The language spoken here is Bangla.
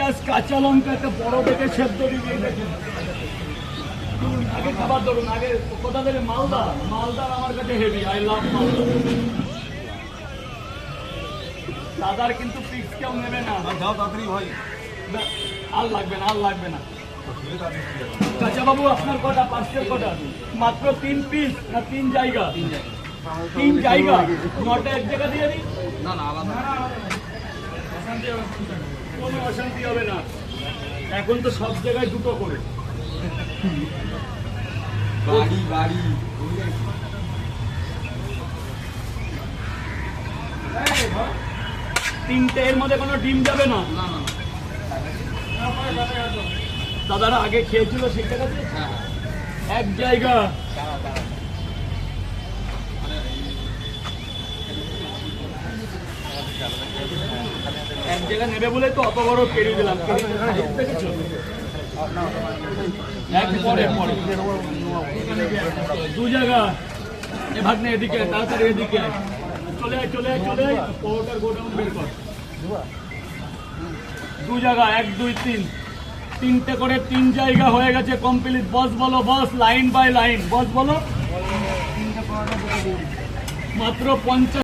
পেঁয়াজ কাঁচা লঙ্কা একটা বড় দেখে সেদ্ধ দিয়ে দেখুন। আগে খাবার ধরুন, আগে কোথা থেকে? মালদা। মালদার আমার কাছে হেভি, আই লাভ মালদা। দাদার কিন্তু ফিক্স কেউ নেবে না। যাও তাড়াতাড়ি ভাই। আর লাগবে না, আর লাগবে না। কাঁচা বাবু আপনার কটা? পাঁচটার কটা? মাত্র 3 পিস না 3 জায়গা? 3 জায়গা। নটা এক জায়গা দিয়ে দিই। না না আলাদা কোনো অশান্তি হবে না। এখন তো সব জায়গায় দুটো করে। বাড়ি বাড়ি 3টে, এর মধ্যে কোনো ডিম যাবে না। না না দাদারা আগে খেয়েছিল সেই টাকা দিয়ে হ্যাঁ এক জায়গা। এক জায়গা নেবে বলে তো অত বড় কেড়ে দিলাম। দেখেছো? এক পরে পরে 2 জায়গা। এ ভাগ্নে এদিকে তাড়াতাড়ি এদিকে চলে আয়, চলে আয়, চলে আয়। পরোটার গোডাউন বের কর। 2 জায়গা, 1 2 3, 3টে করে 3 জায়গা হয়ে গেছে কমপ্লিট। বস বলো, বস লাইন বাই লাইন বস বলো। মাত্র 50